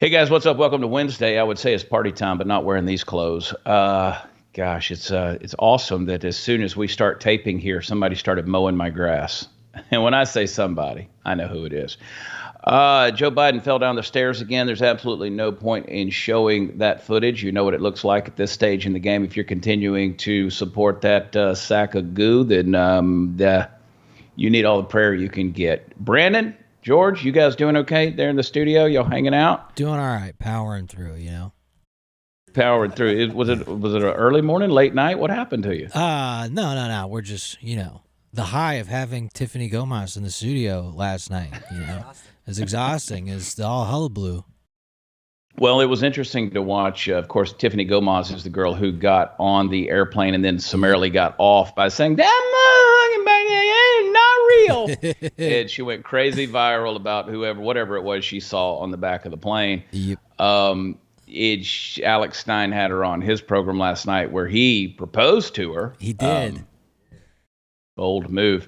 Hey guys, what's up? Welcome to Wednesday. I would say it's party time, but not wearing these clothes. Gosh, it's awesome that as soon as we start taping here, somebody started mowing my grass. And when I say somebody, I know who it is. Joe Biden fell down the stairs again. There's absolutely no point in showing that footage. You know what it looks like at this stage in the game. If you're continuing to support that sack of goo, then you need all the prayer you can get. Brandon, George, you guys doing okay there in the studio? Y'all hanging out? Doing all right, powering through, you know. Powering through. Was it an early morning, late night? What happened to you? No. We're just, the high of having Tiffany Gas in the studio last night, It's exhausting. It's all hullabaloo. Well, it was interesting to watch. Of course, Tiffany Gas is the girl who got on the airplane and then summarily got off by saying, "That motherfucking baby ain't not real." And she went crazy viral about whatever it was she saw on the back of the plane. Yep. Alex Stein had her on his program last night where he proposed to her. He did. Bold move.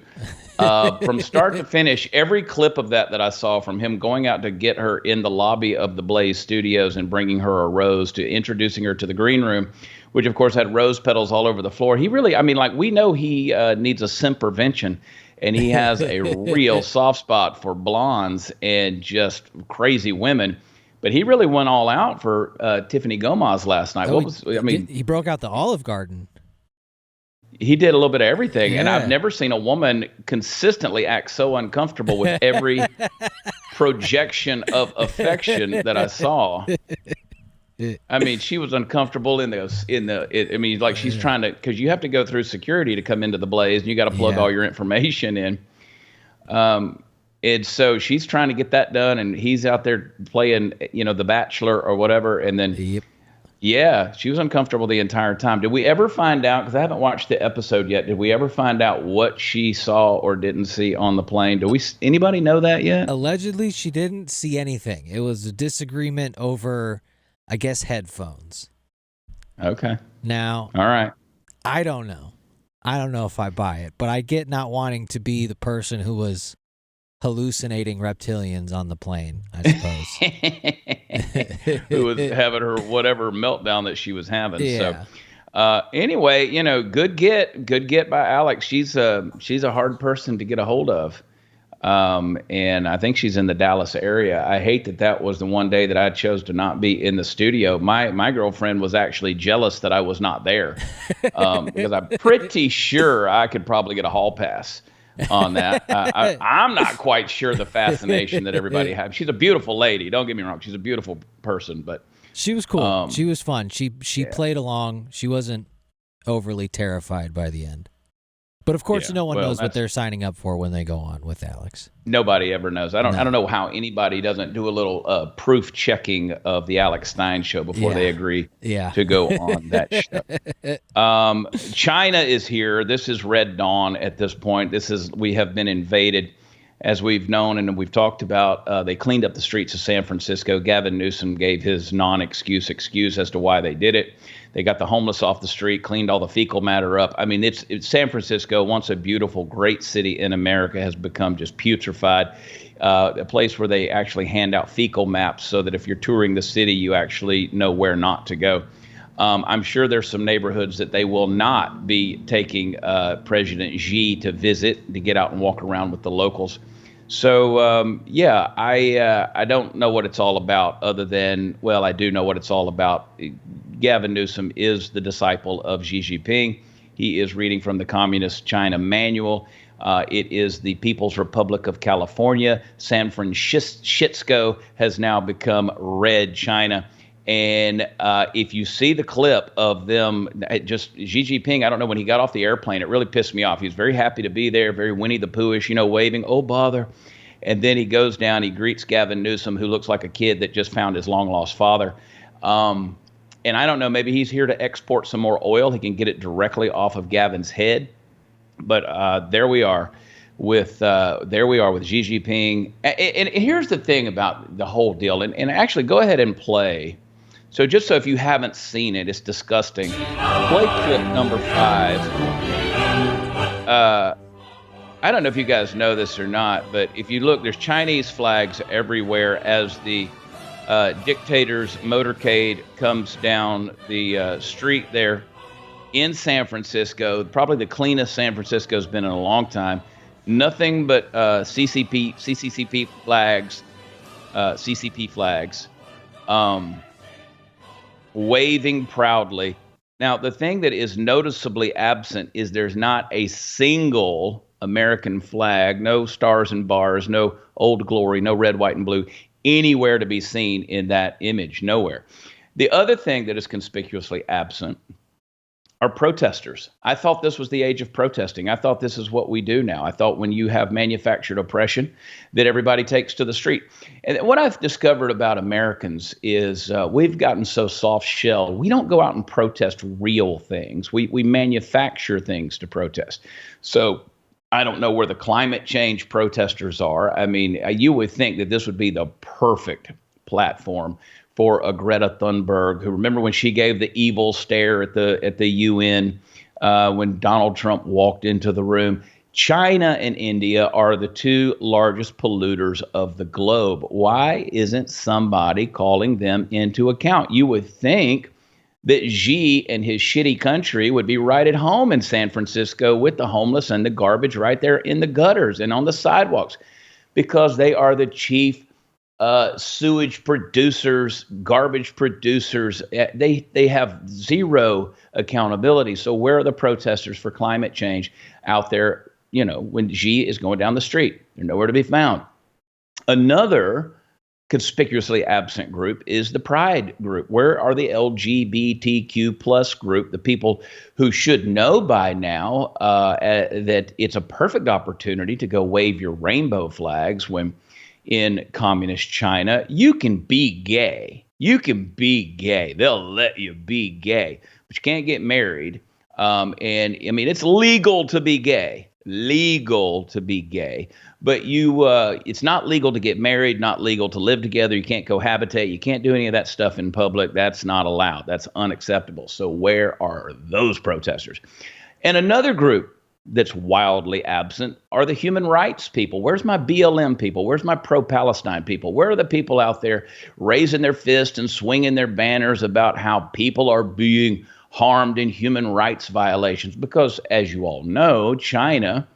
From start to finish, every clip of that I saw from him going out to get her in the lobby of the Blaze Studios and bringing her a rose, to introducing her to the green room, which of course had rose petals all over the floor. He really, we know he needs a simpervention, and he has a real soft spot for blondes and just crazy women. But he really went all out for Tiffany Gas last night. He broke out the Olive Garden. He did a little bit of everything, yeah. And I've never seen a woman consistently act so uncomfortable with every projection of affection that I saw. I mean, she was uncomfortable she's trying to, because you have to go through security to come into the Blaze, and you got to plug all your information in. And so she's trying to get that done, and he's out there playing, The Bachelor or whatever, and then. Yep. Yeah, she was uncomfortable the entire time. Did we ever find out, because I haven't watched the episode yet, did we ever find out what she saw or didn't see on the plane? Anybody know that yet? Allegedly, she didn't see anything. It was a disagreement over, I guess, headphones. Okay. Now, all right. I don't know. I don't know if I buy it, but I get not wanting to be the person who was hallucinating reptilians on the plane, I suppose. Who was having her whatever meltdown that she was having. Yeah. So anyway, good get by Alex. She's a hard person to get a hold of. And I think she's in the Dallas area. I hate that was the one day that I chose to not be in the studio. My girlfriend was actually jealous that I was not there, because I'm pretty sure I could probably get a hall pass on that. I'm not quite sure the fascination that everybody has. She's a beautiful lady. Don't get me wrong. She's a beautiful person, but she was cool. She was fun. She played along. She wasn't overly terrified by the end. But of course, no one knows what they're signing up for when they go on with Alex. Nobody ever knows. I don't know how anybody doesn't do a little proof checking of the Alex Stein show before they agree to go on that show. China is here. This is Red Dawn at this point. We have been invaded, as we've known and we've talked about. They cleaned up the streets of San Francisco. Gavin Newsom gave his non-excuse as to why they did it. They got the homeless off the street, cleaned all the fecal matter up. I mean, it's San Francisco, once a beautiful, great city in America, has become just putrefied. A place where they actually hand out fecal maps so that if you're touring the city, you actually know where not to go. I'm sure there's some neighborhoods that they will not be taking President Xi to visit, to get out and walk around with the locals. So, I don't know what it's all about, other than, I do know what it's all about. Gavin Newsom is the disciple of Xi Jinping. He is reading from the Communist China Manual. It is the People's Republic of California. San Francisco has now become Red China. And if you see the clip of them, Xi Jinping, I don't know, when he got off the airplane, it really pissed me off. He was very happy to be there, very Winnie the Pooh-ish, waving, oh, bother. And then he goes down, he greets Gavin Newsom, who looks like a kid that just found his long-lost father. And I don't know, maybe he's here to export some more oil. He can get it directly off of Gavin's head. But there we are with Xi Jinping. And here's the thing about the whole deal. And actually, go ahead and play. So just so if you haven't seen it, it's disgusting. Play clip number 5. I don't know if you guys know this or not, but if you look, there's Chinese flags everywhere as the dictator's motorcade comes down the street there in San Francisco. Probably the cleanest San Francisco's been in a long time. Nothing but CCP flags, waving proudly. Now, the thing that is noticeably absent is there's not a single American flag, no stars and bars, no Old Glory, no red, white, and blue, anywhere to be seen in that image, nowhere. The other thing that is conspicuously absent are protesters. I thought this was the age of protesting. I thought this is what we do now. I thought when you have manufactured oppression that everybody takes to the street. And what I've discovered about Americans is we've gotten so soft-shelled. We don't go out and protest real things. We manufacture things to protest. So I don't know where the climate change protesters are. I mean, you would think that this would be the perfect platform for a Greta Thunberg, who, remember when she gave the evil stare at the UN when Donald Trump walked into the room. China and India are the two largest polluters of the globe. Why isn't somebody calling them into account? You would think that Xi and his shitty country would be right at home in San Francisco with the homeless and the garbage right there in the gutters and on the sidewalks, because they are the chief sewage producers, garbage producers. They have zero accountability. So where are the protesters for climate change out there, when Xi is going down the street? They're nowhere to be found. Another conspicuously absent group is the Pride group. Where are the LGBTQ plus group, the people who should know by now that it's a perfect opportunity to go wave your rainbow flags when in communist China you can be gay. You can be gay. They'll let you be gay, but you can't get married. And I mean, it's legal to be gay. Legal to be gay, but it's not legal to get married, not legal to live together. You can't cohabitate. You can't do any of that stuff in public. That's not allowed. That's unacceptable. So where are those protesters? And another group that's wildly absent are the human rights people. Where's my BLM people? Where's my pro-Palestine people? Where are the people out there raising their fists and swinging their banners about how people are being harmed in human rights violations? Because, as you all know, China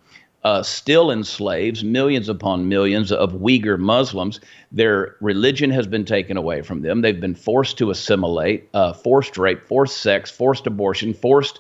still enslaves millions upon millions of Uyghur Muslims. Their religion has been taken away from them. They've been forced to assimilate, forced rape, forced sex, forced abortion, forced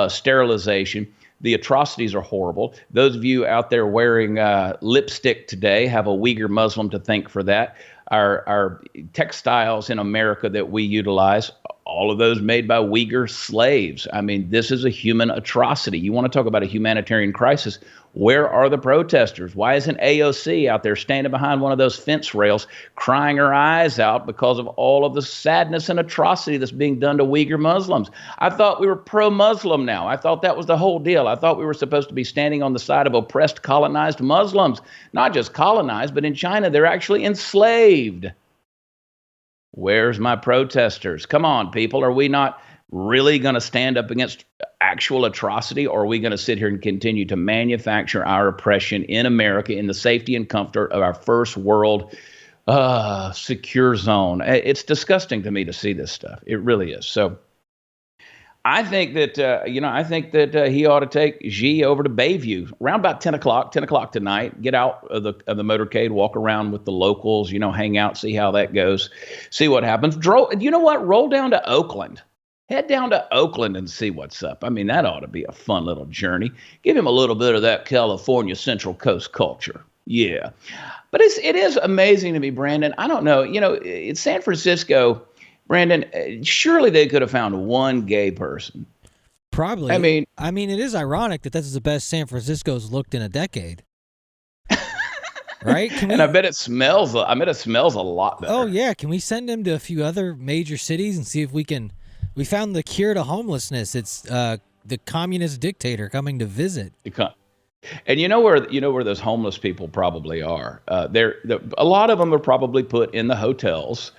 sterilization. The atrocities are horrible. Those of you out there wearing lipstick today have a Uyghur Muslim to thank for that. Our textiles in America that we utilize, all of those made by Uyghur slaves. I mean, this is a human atrocity. You want to talk about a humanitarian crisis? Where are the protesters? Why isn't AOC out there standing behind one of those fence rails crying her eyes out because of all of the sadness and atrocity that's being done to Uyghur Muslims? I thought we were pro-Muslim now. I thought that was the whole deal. I thought we were supposed to be standing on the side of oppressed, colonized Muslims. Not just colonized, but in China, they're actually enslaved. Where's my protesters? Come on, people. Are we not really going to stand up against actual atrocity, or are we going to sit here and continue to manufacture our oppression in America in the safety and comfort of our first world secure zone? It's disgusting to me to see this stuff. It really is. So I think that, he ought to take Xi over to Bayview around about 10 o'clock tonight, get out of the motorcade, walk around with the locals, hang out, see how that goes, see what happens. You know what? Roll down to Oakland. Head down to Oakland and see what's up. I mean, that ought to be a fun little journey. Give him a little bit of that California Central Coast culture. Yeah. But it is amazing to me, Brandon. I don't know. It's San Francisco, Brandon, surely they could have found one gay person. Probably. I mean, it is ironic that this is the best San Francisco's looked in a decade. Right? I bet it smells. a lot better. Oh, yeah. Can we send him to a few other major cities and see if we can... We found the cure to homelessness. It's the communist dictator coming to visit. And you know where those homeless people probably are. A lot of them are probably put in the hotels,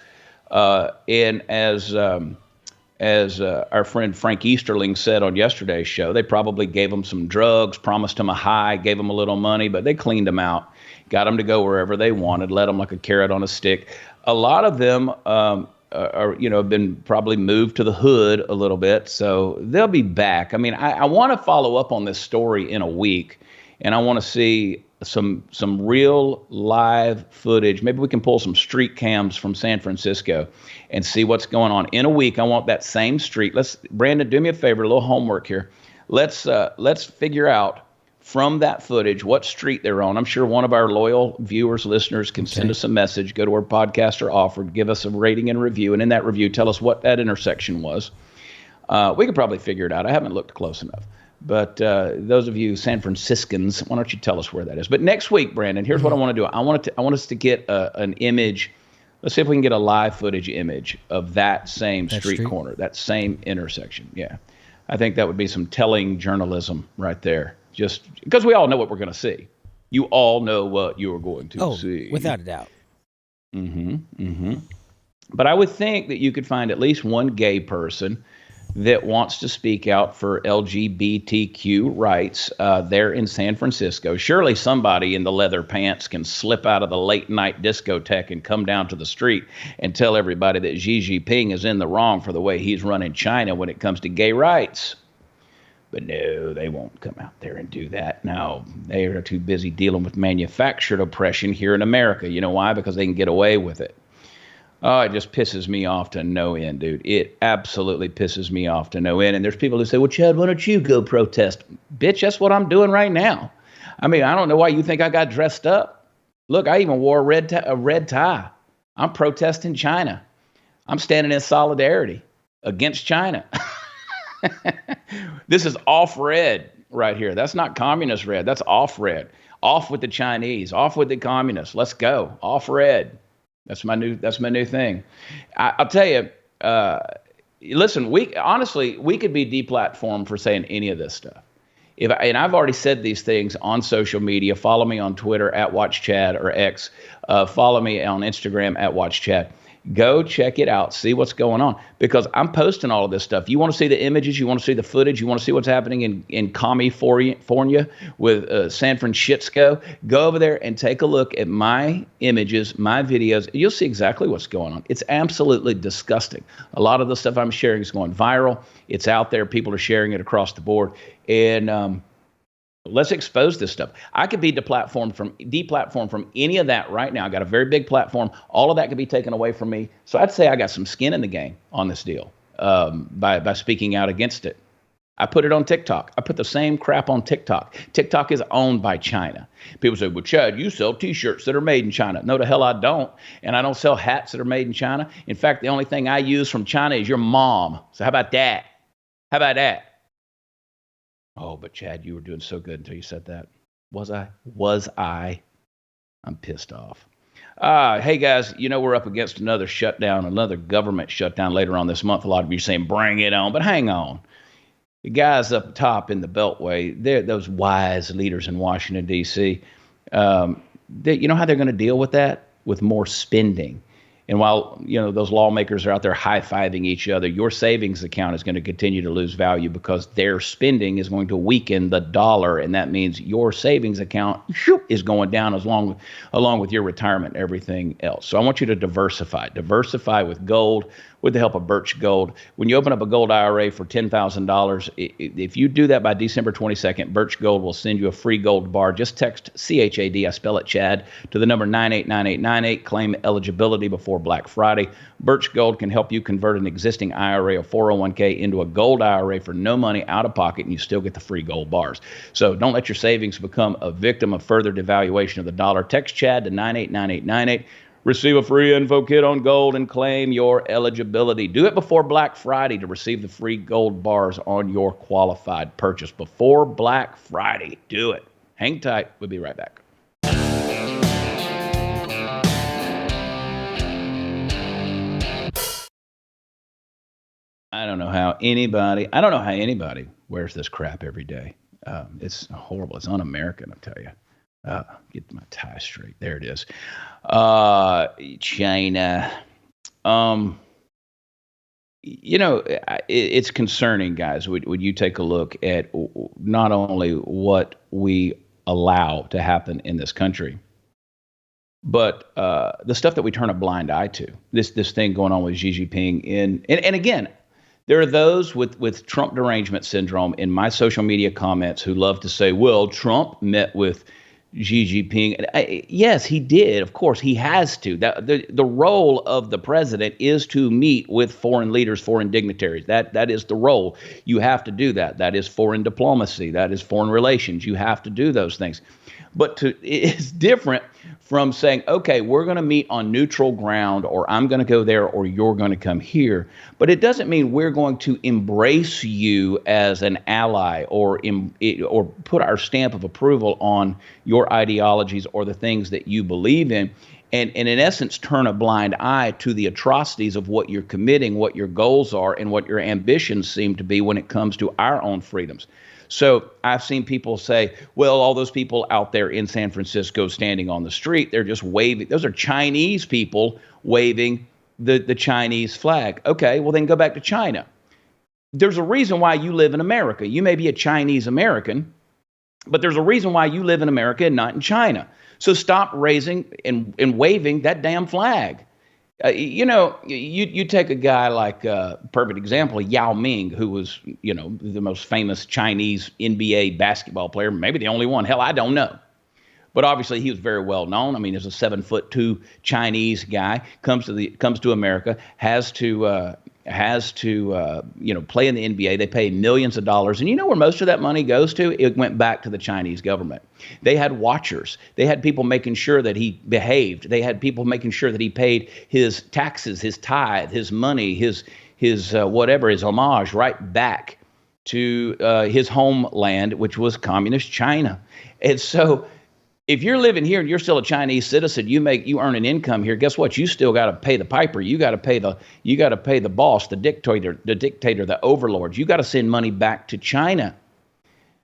and as as our friend Frank Easterling said on yesterday's show, they probably gave them some drugs, promised them a high, gave them a little money, but they cleaned them out, got them to go wherever they wanted, led them like a carrot on a stick. A lot of them have been probably moved to the hood a little bit, so they'll be back. I mean, I want to follow up on this story in a week, and I want to see some real live footage. Maybe we can pull some street cams from San Francisco and see what's going on. In a week, I want that same street. Brandon, do me a favor, a little homework here. Let's figure out from that footage what street they're on. I'm sure one of our loyal viewers, listeners can send us a message, go to our podcaster offered, give us a rating and review, and in that review, tell us what that intersection was. We could probably figure it out. I haven't looked close enough. But those of you San Franciscans, why don't you tell us where that is? But next week, Brandon, here's what I want to do. I want us to get an image. Let's see if we can get a live footage image of that same street corner, that same intersection. Yeah, I think that would be some telling journalism right there. Just because we all know what we're going to see. You all know what you are going to see. Without a doubt. But I would think that you could find at least one gay person that wants to speak out for LGBTQ rights there in San Francisco. Surely somebody in the leather pants can slip out of the late night discotheque and come down to the street and tell everybody that Xi Jinping is in the wrong for the way he's running China when it comes to gay rights. But no, they won't come out there and do that. No, they are too busy dealing with manufactured oppression here in America. You know why? Because they can get away with it. Oh, it just pisses me off to no end, dude. It absolutely pisses me off to no end. And there's people who say, well, Chad, why don't you go protest? Bitch, that's what I'm doing right now. I mean, I don't know why you think I got dressed up. Look, I even wore a red tie. I'm protesting China. I'm standing in solidarity against China. This is off red right here. That's not communist red. That's off red. Off with the Chinese. Off with the communists. Let's go. Off red. That's my new thing. I'll tell you, listen, we could be deplatformed for saying any of this stuff. And I've already said these things on social media. Follow me on Twitter @WatchChad or X. Follow me on Instagram @WatchChad. Go check it out. See what's going on, because I'm posting all of this stuff. You want to see the images? You want to see the footage? You want to see what's happening in California with San Francisco? Go over there and take a look at my images, my videos. You'll see exactly what's going on. It's absolutely disgusting. A lot of the stuff I'm sharing is going viral. It's out there. People are sharing it across the board. And let's expose this stuff. I could be deplatformed from any of that right now. I got a very big platform. All of that could be taken away from me. So I'd say I got some skin in the game on this deal by speaking out against it. I put it on TikTok. I put the same crap on TikTok. TikTok is owned by China. People say, well, Chad, you sell T-shirts that are made in China. No, the hell I don't. And I don't sell hats that are made in China. In fact, the only thing I use from China is your mom. So how about that? How about that? Oh, but Chad, you were doing so good until you said that. Was I? I'm pissed off. Hey, guys, we're up against another shutdown, another government shutdown later on this month. A lot of you are saying, bring it on. But hang on. The guys up top in the Beltway, they're those wise leaders in Washington, D.C., you know how they're going to deal with that? With more spending. And while, those lawmakers are out there high-fiving each other, your savings account is going to continue to lose value because their spending is going to weaken the dollar. And that means your savings account is going down along with your retirement and everything else. So I want you to diversify. Diversify with gold, with the help of Birch Gold. When you open up a gold IRA for $10,000, if you do that by December 22nd, Birch Gold will send you a free gold bar. Just text CHAD, I spell it Chad, to the number 989898. Claim eligibility before Black Friday. Birch Gold can help you convert an existing IRA or 401k into a gold IRA for no money out of pocket, and you still get the free gold bars. So don't let your savings become a victim of further devaluation of the dollar. Text Chad to 989898. Receive a free info kit on gold and claim your eligibility. Do it before Black Friday to receive the free gold bars on your qualified purchase. Before Black Friday. Do it. Hang tight. We'll be right back. I don't know how anybody wears this crap every day. It's horrible. It's un-American, I'll tell you. Get my tie straight. There it is. China. It's concerning, guys. Would you take a look at not only what we allow to happen in this country, but the stuff that we turn a blind eye to? This thing going on with Xi Jinping, and again, there are those with Trump derangement syndrome in my social media comments who love to say, "Well, Trump met with Xi Jinping." Yes, he did. Of course, he has to. The role of the president is to meet with foreign leaders, foreign dignitaries. That is the role. You have to do that. That is foreign diplomacy. That is foreign relations. You have to do those things. But it's different from saying, okay, we're going to meet on neutral ground, or I'm going to go there, or you're going to come here. But it doesn't mean we're going to embrace you as an ally or put our stamp of approval on your ideologies or the things that you believe in. And in essence, turn a blind eye to the atrocities of what you're committing, what your goals are, and what your ambitions seem to be when it comes to our own freedoms. So I've seen people say, well, all those people out there in San Francisco standing on the street, they're just waving. Those are Chinese people waving the Chinese flag. Okay, well, then go back to China. There's a reason why you live in America. You may be a Chinese American, but there's a reason why you live in America and not in China. So stop raising and waving that damn flag. You take a guy like, perfect example, Yao Ming, who was, the most famous Chinese NBA basketball player, maybe the only one. Hell, I don't know. But obviously he was very well known. I mean, there's a 7'2" Chinese guy, comes to America, has to play in the NBA. They pay millions of dollars. And you know where most of that money goes to? It went back to the Chinese government. They had watchers. They had people making sure that he behaved. They had people making sure that he paid his taxes, his tithe, his money, his whatever, his homage right back to his homeland, which was communist China. And so if you're living here and you're still a Chinese citizen, you earn an income here. Guess what? You still got to pay the piper. You got to pay the boss, the dictator, the overlords. You got to send money back to China.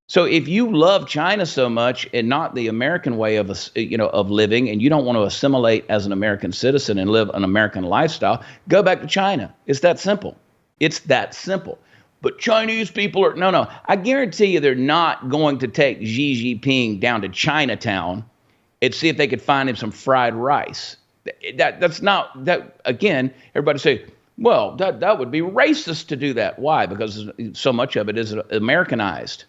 So if you love China so much and not the American way of living, and you don't want to assimilate as an American citizen and live an American lifestyle, go back to China. It's that simple. It's that simple. But Chinese people are, no. I guarantee you they're not going to take Xi Jinping down to Chinatown and see if they could find him some fried rice. That's not, that again, everybody say, well, that would be racist to do that. Why? Because so much of it is Americanized.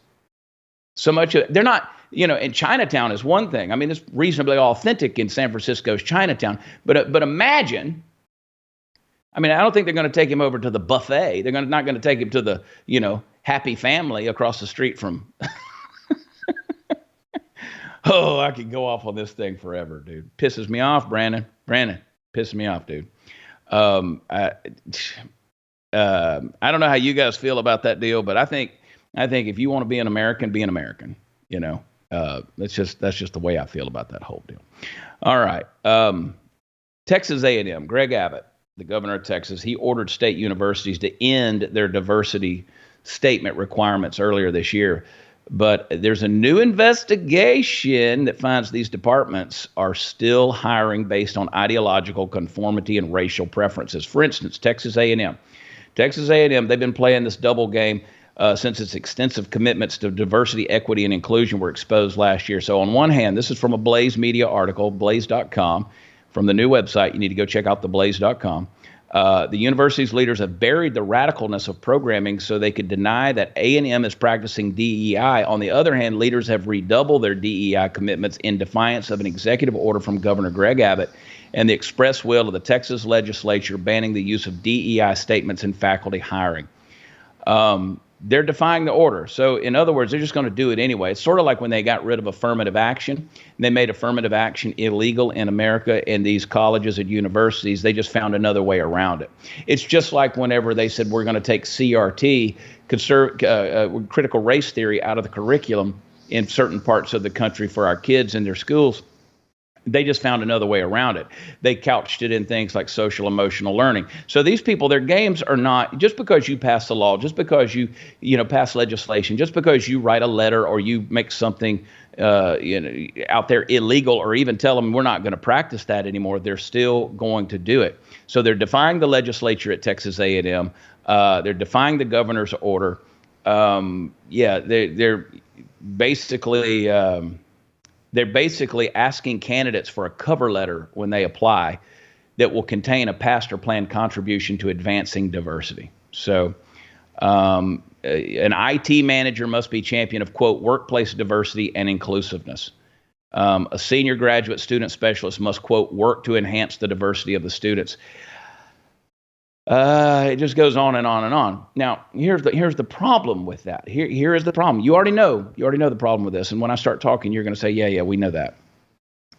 So much of it, they're not, and Chinatown is one thing. I mean, it's reasonably authentic in San Francisco's Chinatown. But imagine, I don't think they're going to take him over to the buffet. They're not going to take him to the, happy family across the street from. Oh, I could go off on this thing forever, dude. Pisses me off, Brandon. Pisses me off, dude. I don't know how you guys feel about that deal, but I think if you want to be an American, be an American. That's just the way I feel about that whole deal. All right. Texas A&M, Greg Abbott, the governor of Texas, he ordered state universities to end their diversity statement requirements earlier this year. But there's a new investigation that finds these departments are still hiring based on ideological conformity and racial preferences. For instance, Texas A&M. They've been playing this double game since its extensive commitments to diversity, equity, and inclusion were exposed last year. So on one hand, this is from a Blaze Media article, blaze.com. From the new website, you need to go check out theblaze.com. The university's leaders have buried the radicalness of programming so they could deny that A&M is practicing DEI. On the other hand, leaders have redoubled their DEI commitments in defiance of an executive order from Governor Greg Abbott and the express will of the Texas legislature banning the use of DEI statements in faculty hiring. They're defying the order. So in other words, they're just going to do it anyway. It's sort of like when they got rid of affirmative action. And they made affirmative action illegal in America, and these colleges and universities, they just found another way around it. It's just like whenever they said we're going to take CRT, critical race theory, out of the curriculum in certain parts of the country for our kids in their schools. They just found another way around it. They couched it in things like social emotional learning. So these people, their games are not just because you pass the law, just because you pass legislation, just because you write a letter or you make something out there illegal, or even tell them we're not going to practice that anymore. They're still going to do it. So they're defying the legislature at Texas A&M. They're defying the governor's order. They're basically. They're basically asking candidates for a cover letter when they apply that will contain a past or planned contribution to advancing diversity. So an IT manager must be champion of, quote, workplace diversity and inclusiveness. A senior graduate student specialist must, quote, work to enhance the diversity of the students. It just goes on and on and on. Now, here's the problem with that. Here is the problem. You already know the problem with this. And when I start talking, you're going to say, yeah, we know that.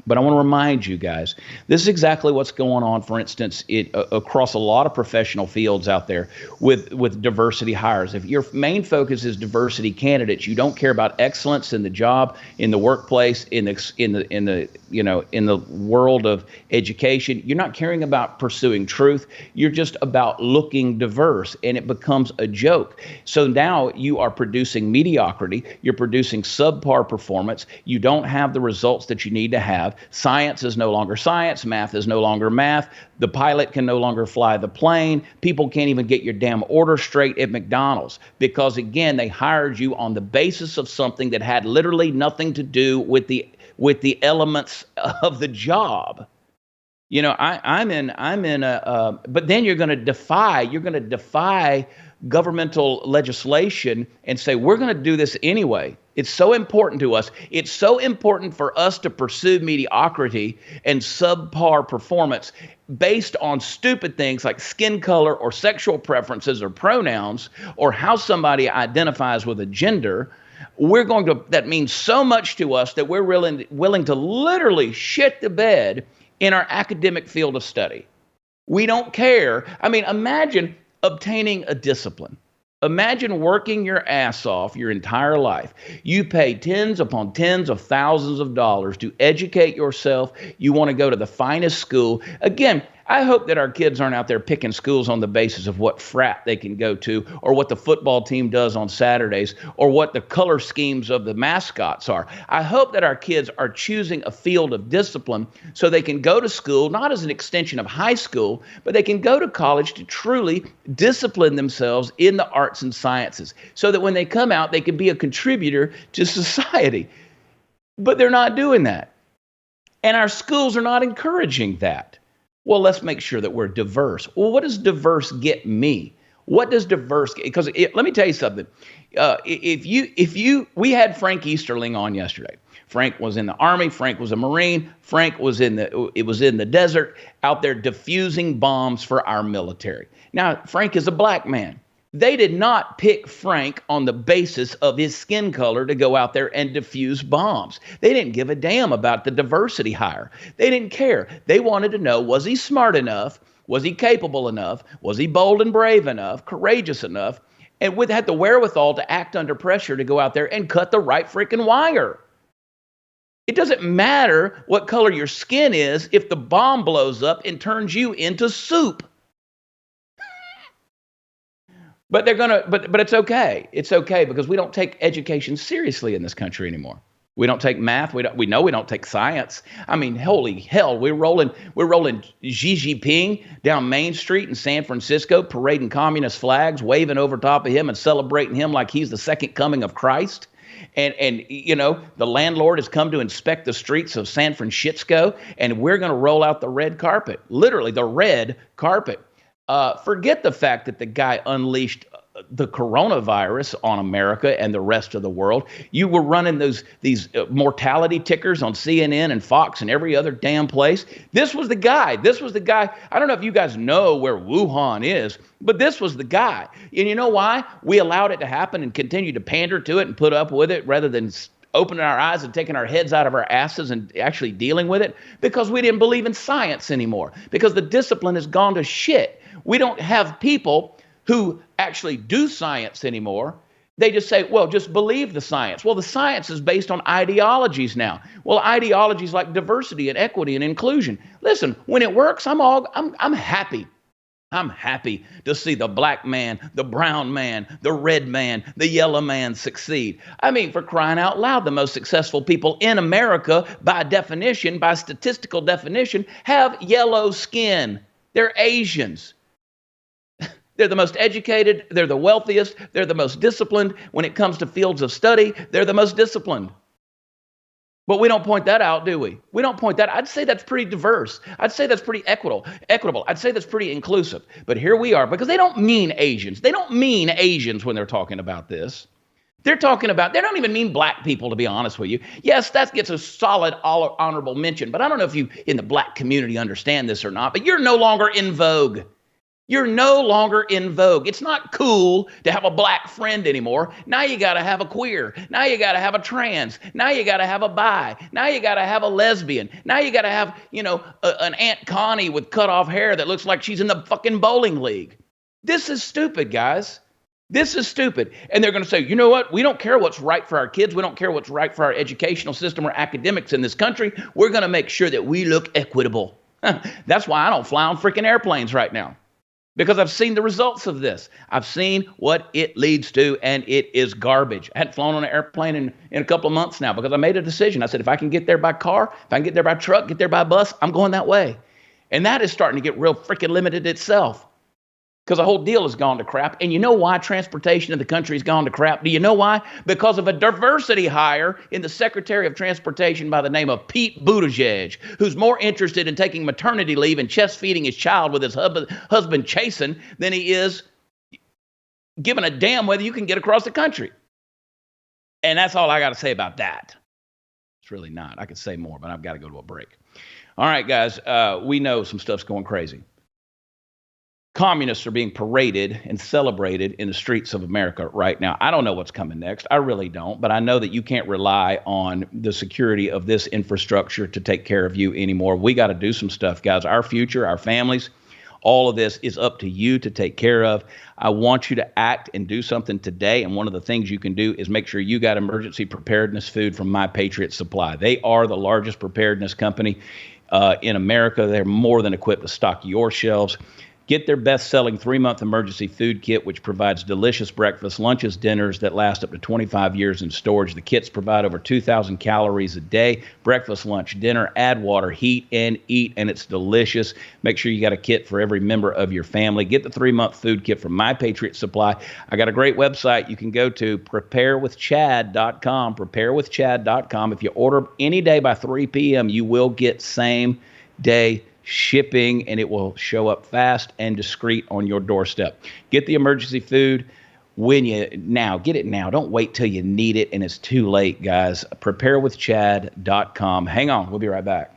But I want to remind you guys, this is exactly what's going on, for instance, across a lot of professional fields out there with diversity hires. If your main focus is diversity candidates, you don't care about excellence in the job, in the workplace, in the world of education. You're not caring about pursuing truth. You're just about looking diverse, and it becomes a joke. So now you are producing mediocrity. You're producing subpar performance. You don't have the results that you need to have. Science is no longer science. Math is no longer math. The pilot can no longer fly the plane. People can't even get your damn order straight at McDonald's because, again, they hired you on the basis of something that had literally nothing to do with the elements of the job. I'm in but then you're going to defy governmental legislation and say, we're going to do this anyway. It's so important to us. It's so important for us to pursue mediocrity and subpar performance based on stupid things like skin color or sexual preferences or pronouns or how somebody identifies with a gender. That means so much to us that we're willing to literally shit the bed in our academic field of study. We don't care. I mean, imagine obtaining a discipline. Imagine working your ass off your entire life. You pay tens upon tens of thousands of dollars to educate yourself. You want to go to the finest school. Again, I hope that our kids aren't out there picking schools on the basis of what frat they can go to or what the football team does on Saturdays or what the color schemes of the mascots are. I hope that our kids are choosing a field of discipline so they can go to school, not as an extension of high school, but they can go to college to truly discipline themselves in the arts and sciences so that when they come out, they can be a contributor to society. But they're not doing that. And our schools are not encouraging that. Well, let's make sure that we're diverse. Well, what does diverse get me? What does diverse get? Because let me tell you something. We had Frank Easterling on yesterday. Frank was in the Army. Frank was a Marine. Frank was in the desert out there diffusing bombs for our military. Now, Frank is a black man. They did not pick Frank on the basis of his skin color to go out there and defuse bombs. They didn't give a damn about the diversity hire. They didn't care. They wanted to know, was he smart enough? Was he capable enough? Was he bold and brave enough? Courageous enough? And had the wherewithal to act under pressure to go out there and cut the right freaking wire. It doesn't matter what color your skin is if the bomb blows up and turns you into soup. But but it's okay. It's okay because we don't take education seriously in this country anymore. We don't take math. We don't take science. I mean, holy hell, we're rolling Xi Jinping down Main Street in San Francisco, parading communist flags, waving over top of him and celebrating him like he's the second coming of Christ. And the landlord has come to inspect the streets of San Francisco, and we're going to roll out the red carpet, literally the red carpet. Forget the fact that the guy unleashed the coronavirus on America and the rest of the world. You were running these mortality tickers on CNN and Fox and every other damn place. This was the guy. I don't know if you guys know where Wuhan is, but this was the guy. And you know why? We allowed it to happen and continued to pander to it and put up with it rather than opening our eyes and taking our heads out of our asses and actually dealing with it, because we didn't believe in science anymore, because the discipline has gone to shit. We don't have people who actually do science anymore. They just say, well, just believe the science. Well, the science is based on ideologies now. Well, ideologies like diversity and equity and inclusion. Listen, when it works, I'm happy. I'm happy to see the black man, the brown man, the red man, the yellow man succeed. I mean, for crying out loud, the most successful people in America, by definition, by statistical definition, have yellow skin. They're Asians. They're the most educated, they're the wealthiest, they're the most disciplined. When it comes to fields of study, they're the most disciplined. But we don't point that out, do we? We don't point that. I'd say that's pretty diverse. I'd say that's pretty equitable. I'd say that's pretty inclusive. But here we are, because they don't mean Asians. They don't mean Asians when they're talking about this. They don't even mean black people, to be honest with you. Yes, that gets a solid honorable mention, but I don't know if you in the black community understand this or not, but you're no longer in vogue. You're no longer in vogue. It's not cool to have a black friend anymore. Now you got to have a queer. Now you got to have a trans. Now you got to have a bi. Now you got to have a lesbian. Now you got to have, an Aunt Connie with cut off hair that looks like she's in the fucking bowling league. This is stupid, guys. This is stupid. And they're going to say, you know what? We don't care what's right for our kids. We don't care what's right for our educational system or academics in this country. We're going to make sure that we look equitable. That's why I don't fly on freaking airplanes right now. Because I've seen the results of this. I've seen what it leads to, and it is garbage. I hadn't flown on an airplane in a couple of months now because I made a decision. I said, if I can get there by car, if I can get there by truck, get there by bus, I'm going that way. And that is starting to get real freaking limited itself. Because the whole deal has gone to crap. And you know why transportation in the country has gone to crap? Do you know why? Because of a diversity hire in the Secretary of Transportation by the name of Pete Buttigieg, who's more interested in taking maternity leave and chest feeding his child with his husband chasing than he is giving a damn whether you can get across the country. And that's all I got to say about that. It's really not. I could say more, but I've got to go to a break. All right, guys, we know some stuff's going crazy. Communists are being paraded and celebrated in the streets of America right now. I don't know what's coming next. I really don't. But I know that you can't rely on the security of this infrastructure to take care of you anymore. We got to do some stuff, guys. Our future, our families, all of this is up to you to take care of. I want you to act and do something today. And one of the things you can do is make sure you got emergency preparedness food from My Patriot Supply. They are the largest preparedness company in America. They're more than equipped to stock your shelves. Get their best-selling 3-month emergency food kit, which provides delicious breakfast, lunches, dinners that last up to 25 years in storage. The kits provide over 2,000 calories a day. Breakfast, lunch, dinner, add water, heat, and eat, and it's delicious. Make sure you got a kit for every member of your family. Get the 3-month food kit from My Patriot Supply. I got a great website you can go to, preparewithchad.com, preparewithchad.com. If you order any day by 3 p.m., you will get same-day shipping, and it will show up fast and discreet on your doorstep. Get the emergency food get it now. Don't wait till you need it and it's too late, guys. Preparewithchad.com. Hang on, we'll be right back.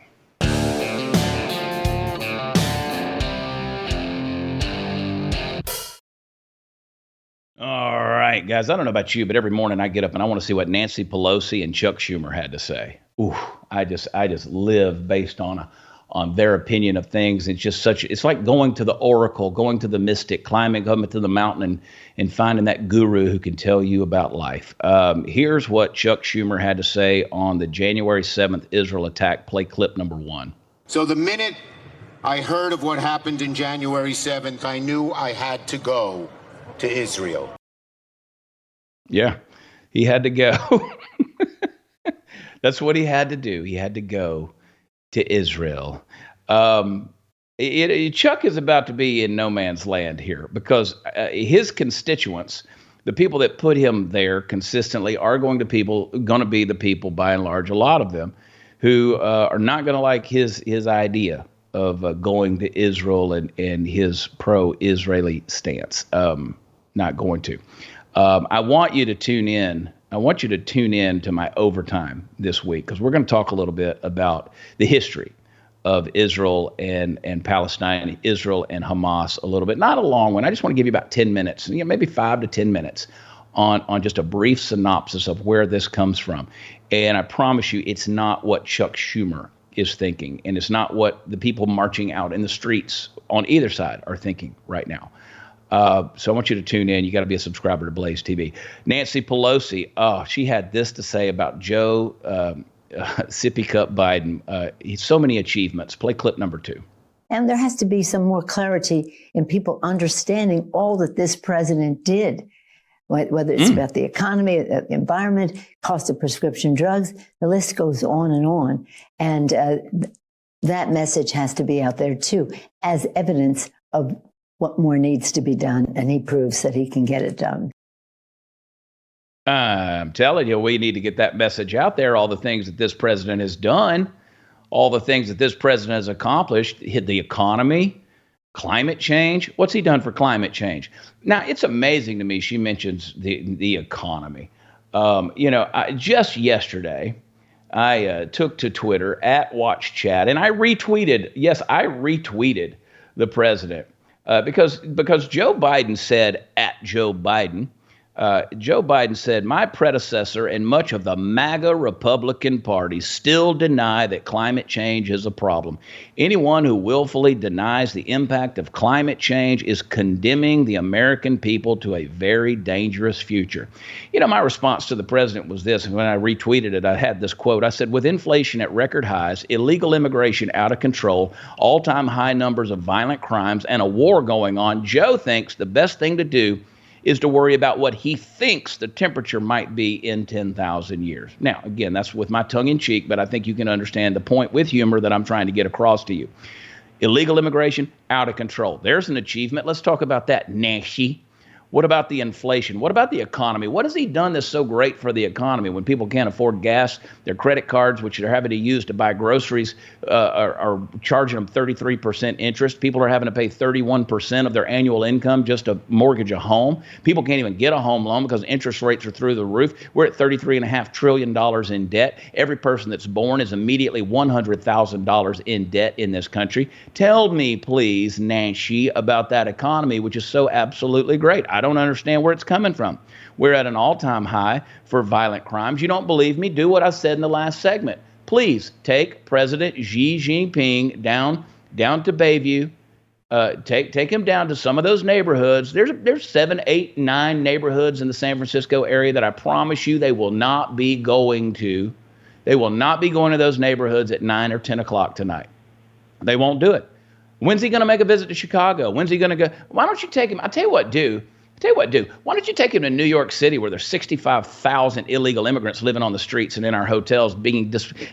All right, guys, I don't know about you, but every morning I get up and I want to see what Nancy Pelosi and Chuck Schumer had to say. Ooh, I just live based on their opinion of things. It's like going to the oracle, going to the mystic, coming to the mountain and finding that guru who can tell you about life. Here's what Chuck Schumer had to say on the January 7th Israel attack. Play clip number 1. So the minute I heard of what happened in January 7th, I knew I had to go to Israel. Yeah, he had to go. That's what he had to do. He had to go to Israel. Chuck is about to be in no man's land here because his constituents, the people that put him there consistently, are going to be the people, by and large, a lot of them, who are not going to like his idea of going to Israel and his pro-Israeli stance. Not going to. I want you to tune in. I want you to tune in to my overtime this week because we're going to talk a little bit about the history of Israel and Palestine, Israel and Hamas a little bit. Not a long one. I just want to give you about 10 minutes, maybe 5 to 10 minutes on just a brief synopsis of where this comes from. And I promise you, it's not what Chuck Schumer is thinking, and it's not what the people marching out in the streets on either side are thinking right now. So I want you to tune in. You got to be a subscriber to Blaze TV. Nancy Pelosi, she had this to say about Joe Sippy Cup Biden. So many achievements. Play clip number 2. And there has to be some more clarity in people understanding all that this president did, whether it's about the economy, the environment, cost of prescription drugs, the list goes on. And that message has to be out there, too, as evidence of what more needs to be done. And he proves that he can get it done. I'm telling you, we need to get that message out there, all the things that this president has done. All the things that this president has accomplished, the economy, climate change. What's he done for climate change? Now, it's amazing to me she mentions the economy. Just yesterday, I took to Twitter @WatchChad, and I retweeted the president because Joe Biden said @Joe Biden, Joe Biden said, my predecessor and much of the MAGA Republican Party still deny that climate change is a problem. Anyone who willfully denies the impact of climate change is condemning the American people to a very dangerous future. My response to the president was this, and when I retweeted it, I had this quote. I said, with inflation at record highs, illegal immigration out of control, all-time high numbers of violent crimes, and a war going on, Joe thinks the best thing to do is to worry about what he thinks the temperature might be in 10,000 years. Now, again, that's with my tongue in cheek, but I think you can understand the point with humor that I'm trying to get across to you. Illegal immigration, out of control. There's an achievement. Let's talk about that, Nashi. What about the inflation? What about the economy? What has he done that's so great for the economy when people can't afford gas? Their credit cards, which they're having to use to buy groceries, are charging them 33% interest. People are having to pay 31% of their annual income just to mortgage a home. People can't even get a home loan because interest rates are through the roof. We're at $33.5 trillion in debt. Every person that's born is immediately $100,000 in debt in this country. Tell me, please, Nancy, about that economy, which is so absolutely great. I don't understand where it's coming from. We're at an all-time high for violent crimes. You don't believe me? Do what I said in the last segment. Please take President Xi Jinping down to Bayview. Take him down to some of those neighborhoods. There's 7, 8, 9 neighborhoods in the San Francisco area that I promise you they will not be going to. They will not be going to those neighborhoods at 9 or 10 o'clock tonight. They won't do it. When's he going to make a visit to Chicago? When's he going to go? Why don't you take him? I'll tell you what, why don't you take him to New York City where there's 65,000 illegal immigrants living on the streets and in our hotels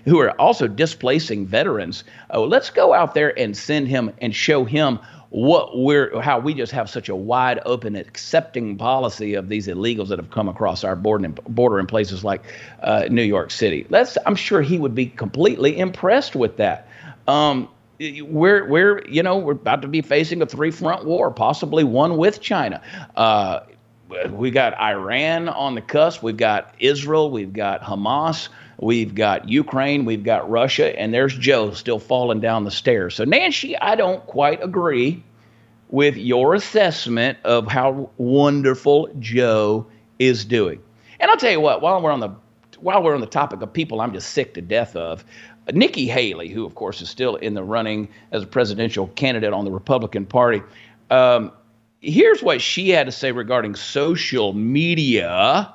who are also displacing veterans. Let's go out there and send him and show him how we just have such a wide open accepting policy of these illegals that have come across our border in places like New York City. I'm sure he would be completely impressed with that. We're about to be facing a 3-front war, possibly one with China. We got Iran on the cusp. We've got Israel. We've got Hamas. We've got Ukraine. We've got Russia. And there's Joe still falling down the stairs. So, Nancy, I don't quite agree with your assessment of how wonderful Joe is doing. And I'll tell you what, while we're on the topic of people I'm just sick to death of, Nikki Haley, who, of course, is still in the running as a presidential candidate on the Republican Party, here's what she had to say regarding social media.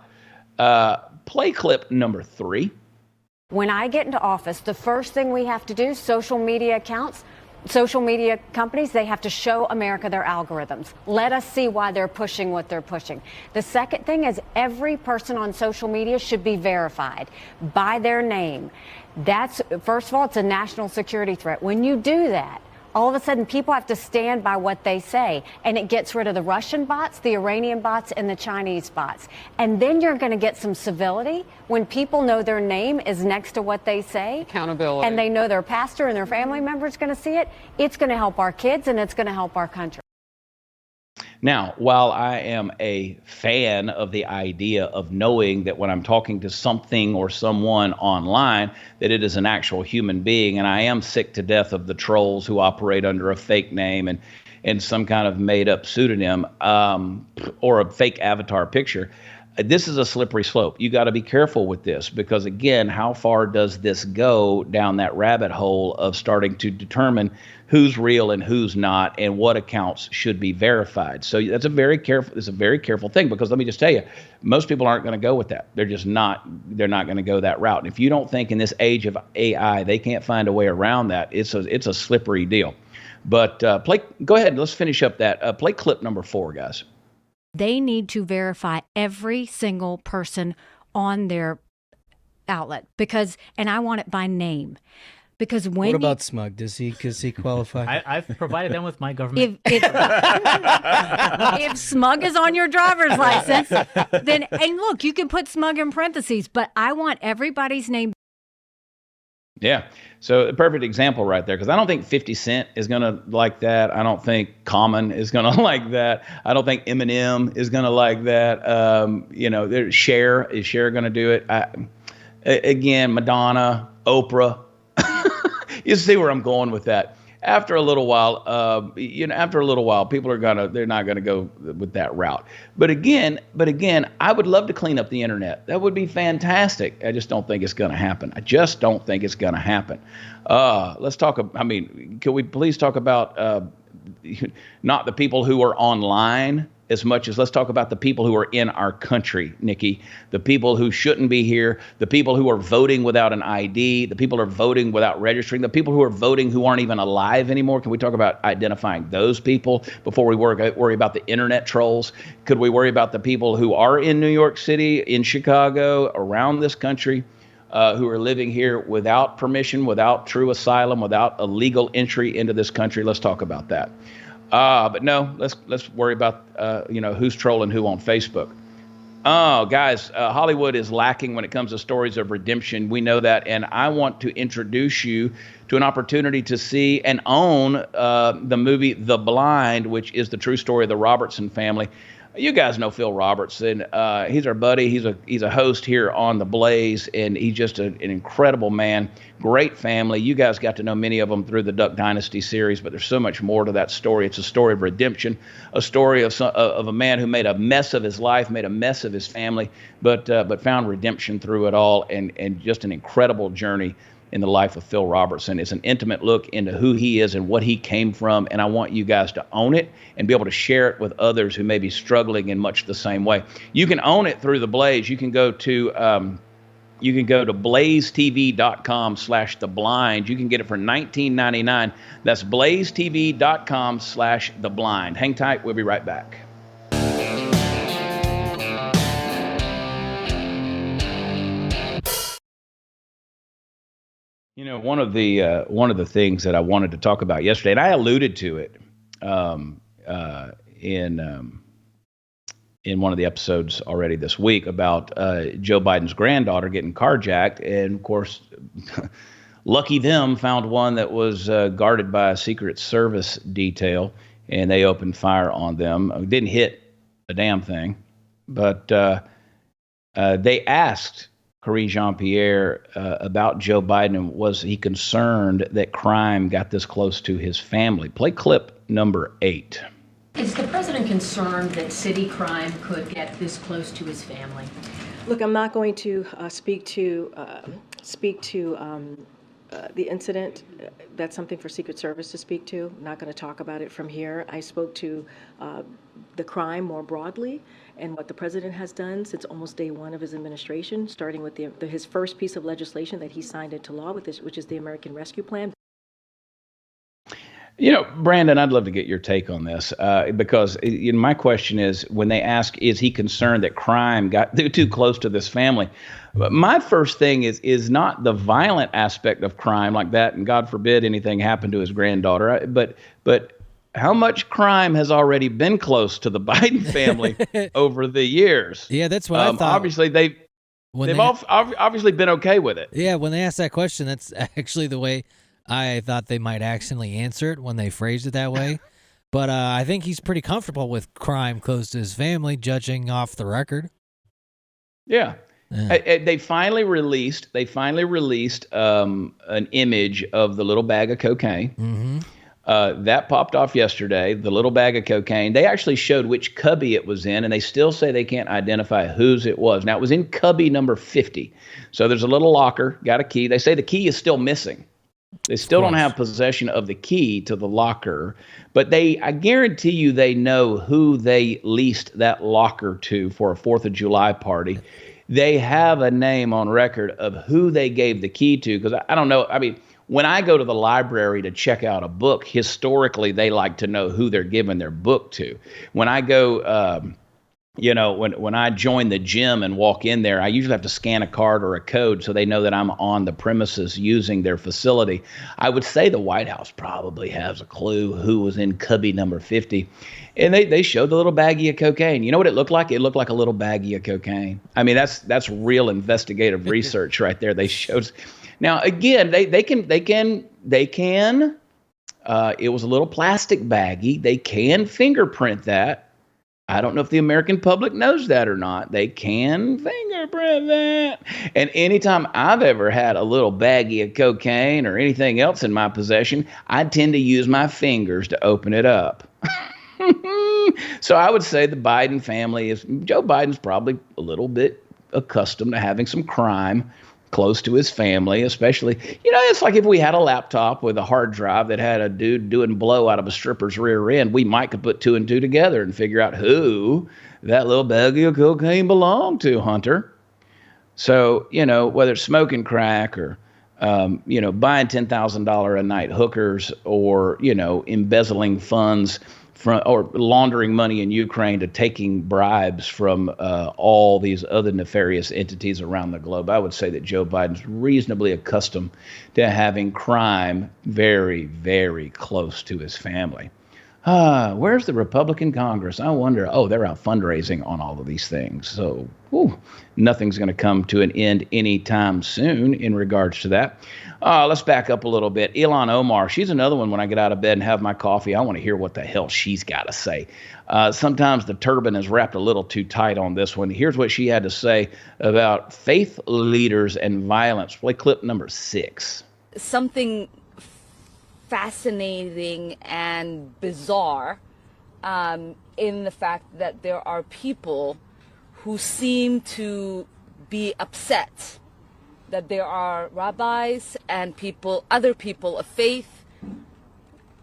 Play clip number 3. When I get into office, the first thing we have to do, social media accounts, social media companies, they have to show America their algorithms. Let us see why they're pushing what they're pushing. The second thing is every person on social media should be verified by their name. That's, first of all, it's a national security threat. When you do that, all of a sudden people have to stand by what they say, and it gets rid of the Russian bots, the Iranian bots, and the Chinese bots. And then you're going to get some civility when people know their name is next to what they say. Accountability. And they know their pastor and their family members going to see it. It's going to help our kids, and it's going to help our country. Now, while I am a fan of the idea of knowing that when I'm talking to something or someone online, that it is an actual human being, and I am sick to death of the trolls who operate under a fake name and some kind of made-up pseudonym or a fake avatar picture, this is a slippery slope. You got to be careful with this because, again, how far does this go down that rabbit hole of starting to determine who's real and who's not and what accounts should be verified? So that's a very careful thing, because let me just tell you, most people aren't going to go with that. They're not going to go that route. And if you don't think in this age of AI they can't find a way around that, it's a slippery deal. But go ahead. Let's finish up that. Play clip number 4, guys. They need to verify every single person on their outlet and I want it by name. Because what about Smug? Does he qualify? I've provided them with my government. If Smug is on your driver's license, then, and look, you can put Smug in parentheses, but I want everybody's name. Yeah. So a perfect example right there, because I don't think 50 Cent is going to like that. I don't think Common is going to like that. I don't think Eminem is going to like that. Is Cher going to do it? Again, Madonna, Oprah. You see where I'm going with that. After a little while, people they're not gonna go with that route. But again, I would love to clean up the internet. That would be fantastic. I just don't think it's gonna happen. Let's talk. Can we please talk about not the people who are online as much as let's talk about the people who are in our country, Nikki, the people who shouldn't be here, the people who are voting without an ID, the people who are voting without registering, the people who are voting who aren't even alive anymore. Can we talk about identifying those people before we worry about the internet trolls? Could we worry about the people who are in New York City, in Chicago, around this country, who are living here without permission, without true asylum, without a legal entry into this country? Let's talk about that. But no, let's worry about who's trolling who on Facebook. Oh, guys, Hollywood is lacking when it comes to stories of redemption. We know that, and I want to introduce you to an opportunity to see and own the movie The Blind, which is the true story of the Robertson family. You guys know Phil Robertson. He's our buddy. He's a host here on The Blaze, and he's just an incredible man. Great family. You guys got to know many of them through the Duck Dynasty series, but there's so much more to that story. It's a story of redemption, a story of a man who made a mess of his life, made a mess of his family, but found redemption through it all, and just an incredible journey in the life of Phil Robertson. It's an intimate look into who he is and what he came from, and I want you guys to own it and be able to share it with others who may be struggling in much the same way. You can own it through The Blaze. You can go to blazetv.com/theblind. You can get it for $19.99. That's blazetv.com/theblind. Hang tight. We'll be right back. One of the things that I wanted to talk about yesterday, and I alluded to it in one of the episodes already this week about Joe Biden's granddaughter getting carjacked, and of course, lucky them found one that was guarded by a Secret Service detail, and they opened fire on them. Didn't hit a damn thing, but they asked Karine Jean-Pierre about Joe Biden, and was he concerned that crime got this close to his family? Play clip number 8. Is the president concerned that city crime could get this close to his family? Look, I'm not going to speak to the incident. That's something for Secret Service to speak to. I'm not going to talk about it from here. I spoke to the crime more broadly and what the president has done since almost day one of his administration, starting with his first piece of legislation that he signed into law, which is the American Rescue Plan. Brandon, I'd love to get your take on this because my question is, when they ask, is he concerned that crime got too close to this family? My first thing is not the violent aspect of crime like that, and God forbid anything happened to his granddaughter, but how much crime has already been close to the Biden family over the years? Yeah, that's what I thought. Obviously, they've obviously been okay with it. Yeah, when they asked that question, that's actually the way I thought they might accidentally answer it when they phrased it that way. But I think he's pretty comfortable with crime close to his family, judging off the record. Yeah. They finally released an image of the little bag of cocaine. Mm-hmm. That popped off yesterday, the little bag of cocaine. They actually showed which cubby it was in, and they still say they can't identify whose it was. Now, it was in cubby number 50. So there's a little locker, got a key. They say the key is still missing. They still don't have possession of the key to the locker, but I guarantee you they know who they leased that locker to for a 4th of July party. They have a name on record of who they gave the key to, because I don't know. I mean, when I go to the library to check out a book, historically, they like to know who they're giving their book to. When I go, when I join the gym and walk in there, I usually have to scan a card or a code so they know that I'm on the premises using their facility. I would say the White House probably has a clue who was in cubby number 50. And they showed the little baggie of cocaine. You know what it looked like? It looked like a little baggie of cocaine. I mean, that's real investigative research right there. They showed. Now, again, they can. It was a little plastic baggie. They can fingerprint that. I don't know if the American public knows that or not. They can fingerprint that. And anytime I've ever had a little baggie of cocaine or anything else in my possession, I tend to use my fingers to open it up. So I would say the Biden family Joe Biden's probably a little bit accustomed to having some crime close to his family, especially, it's like if we had a laptop with a hard drive that had a dude doing blow out of a stripper's rear end, we might could put 2 and 2 together and figure out who that little baggie of cocaine belonged to, Hunter. So, whether it's smoking crack or, buying $10,000 a night hookers or, embezzling funds or laundering money in Ukraine to taking bribes from all these other nefarious entities around the globe, I would say that Joe Biden's reasonably accustomed to having crime very, very close to his family. Where's the Republican Congress? I wonder. Oh, they're out fundraising on all of these things. So nothing's going to come to an end anytime soon in regards to that. Let's back up a little bit. Ilhan Omar, she's another one. When I get out of bed and have my coffee, I want to hear what the hell she's got to say. Sometimes the turban is wrapped a little too tight on this one. Here's what she had to say about faith leaders and violence. Play clip number 6. Something fascinating and bizarre in the fact that there are people who seem to be upset that there are rabbis and other people of faith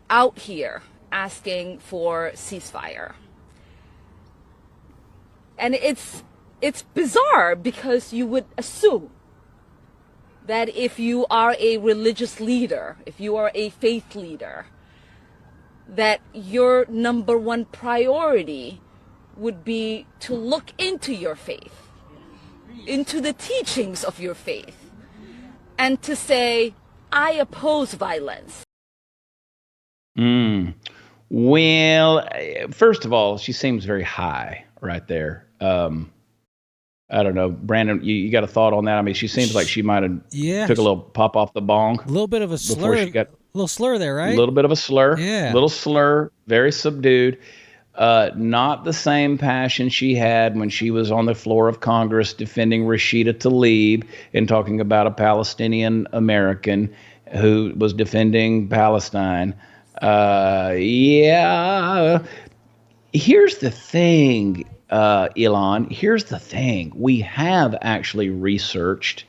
out here asking for ceasefire. And it's bizarre because you would assume that if you are a religious leader, if you are a faith leader, that your number one priority would be to look into your faith, into the teachings of your faith, and to say, I oppose violence. Well, first of all, she seems very high right there. I don't know, Brandon, you got a thought on that? I mean, she seems like she might have took a little pop off the bong. A little bit of a slur. A little slur there, right? A little bit of a slur. Yeah. Little slur, very subdued. Not the same passion she had when she was on the floor of Congress defending Rashida Tlaib and talking about a Palestinian American who was defending Palestine. Here's the thing, Elon. Here's the thing. We have actually researched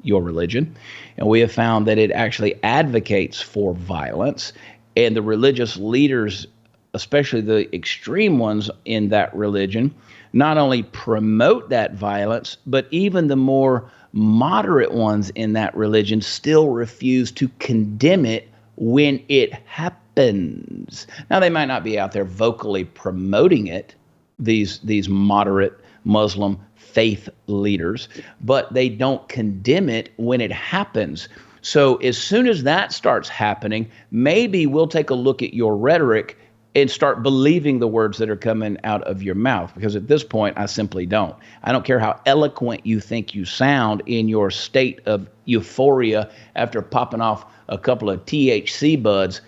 your religion, and we have found that it actually advocates for violence, and the religious leaders, especially the extreme ones in that religion, not only promote that violence, but even the more moderate ones in that religion still refuse to condemn it when it happens. Now, they might not be out there vocally promoting it, these moderate Muslim faith leaders, but they don't condemn it when it happens. So as soon as that starts happening, maybe we'll take a look at your rhetoric and start believing the words that are coming out of your mouth. Because at this point, I simply don't. I don't care how eloquent you think you sound in your state of euphoria after popping off a couple of THC buds,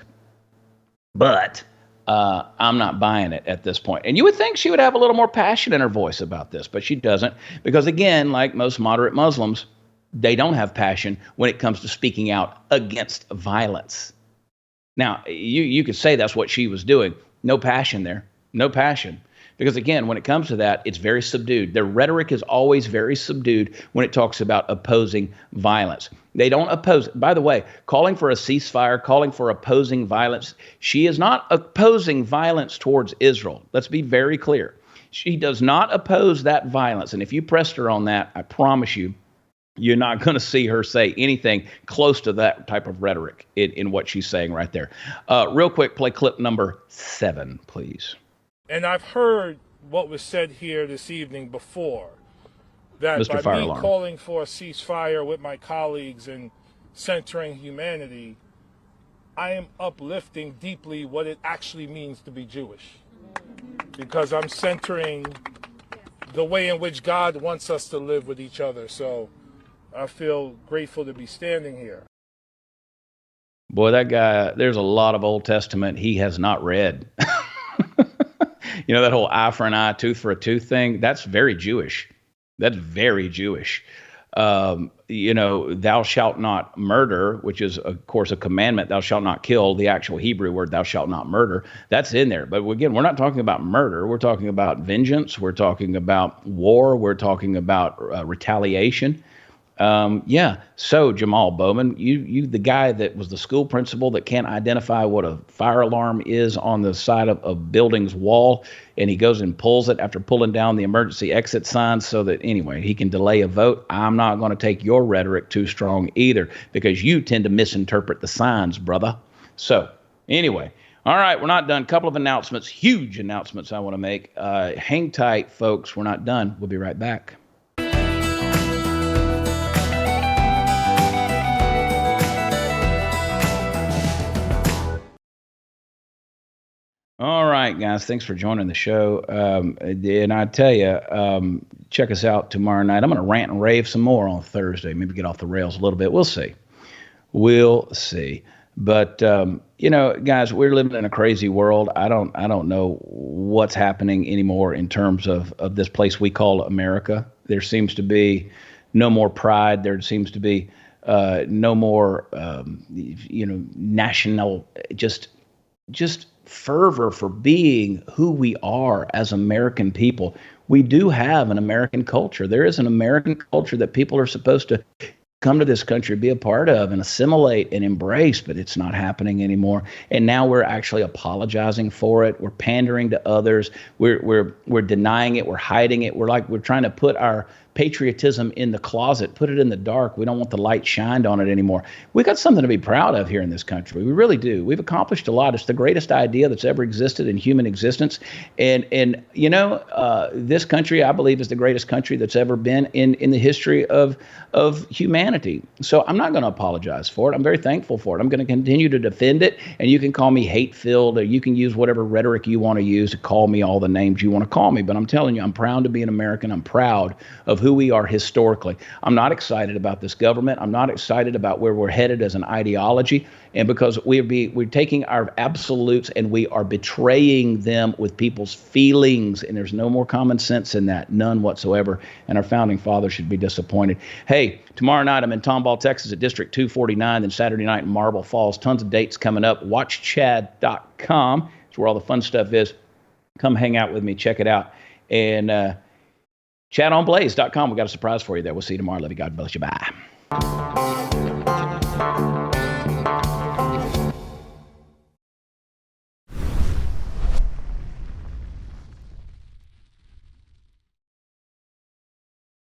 but I'm not buying it at this point. And you would think she would have a little more passion in her voice about this, but she doesn't. Because again, like most moderate Muslims, they don't have passion when it comes to speaking out against violence. Now, you could say that's what she was doing. No passion there. No passion. Because again, when it comes to that, it's very subdued. Their rhetoric is always very subdued when it talks about opposing violence. They don't oppose. By the way, calling for a ceasefire, calling for opposing violence. She is not opposing violence towards Israel. Let's be very clear. She does not oppose that violence. And if you pressed her on that, I promise you, you're not going to see her say anything close to that type of rhetoric in what she's saying right there. Real quick, play clip number 7, please. And I've heard what was said here this evening before, that Mr. by Fire me Alarm. calling for a ceasefire with my colleagues and centering humanity, I am uplifting deeply what it actually means to be Jewish. Because I'm centering the way in which God wants us to live with each other. So I feel grateful to be standing here. Boy, that guy, there's a lot of Old Testament he has not read. You know, that whole eye for an eye, tooth for a tooth thing, that's very Jewish. That's very Jewish. You know, thou shalt not murder, which is, of course, a commandment. Thou shalt not kill, the actual Hebrew word, thou shalt not murder. That's in there. But again, we're not talking about murder. We're talking about vengeance. We're talking about war. We're talking about retaliation. So Jamal Bowman, you the guy that was the school principal that can't identify what a fire alarm is on the side of a building's wall, and he goes and pulls it after pulling down the emergency exit signs so that, anyway, he can delay a vote. I'm not going to take your rhetoric too strong either, because you tend to misinterpret the signs, brother. So, anyway, all right, we're not done. Couple of announcements, huge announcements I want to make. Hang tight, folks. We're not done. We'll be right back. All right, guys, thanks for joining the show. And I tell you, check us out tomorrow night. I'm going to rant and rave some more on Thursday, maybe get off the rails a little bit. We'll see. But, you know, guys, we're living in a crazy world. I don't know what's happening anymore in terms of this place we call America. There seems to be no more pride. There seems to be no more, national, just fervor for being who we are as American people. We do have an American culture. There is an American culture that people are supposed to come to this country, be a part of, and assimilate and embrace, but it's not happening anymore. And now we're actually apologizing for it. We're pandering to others. We're denying it. We're hiding it. We're trying to put our patriotism in the closet, put it in the dark. We don't want the light shined on it anymore. We got something to be proud of here in this country. We really do. We've accomplished a lot. It's the greatest idea that's ever existed in human existence. And this country, I believe, is the greatest country that's ever been in the history of humanity. So I'm not going to apologize for it. I'm very thankful for it. I'm going to continue to defend it. And you can call me hate-filled, or you can use whatever rhetoric you want to use to call me all the names you want to call me. But I'm telling you, I'm proud to be an American. I'm proud of who we are historically. I'm not excited about this government. I'm not excited about where we're headed as an ideology. And because we're taking our absolutes and we are betraying them with people's feelings. And there's no more common sense in that, none whatsoever. And our founding fathers should be disappointed. Hey, tomorrow night I'm in Tomball, Texas at District 249, then Saturday night in Marble Falls. Tons of dates coming up. WatchChad.com. It's where all the fun stuff is. Come hang out with me. Check it out. And chatonblaze.com. We got a surprise for you there. We'll see you tomorrow. Love you. God bless you. Bye.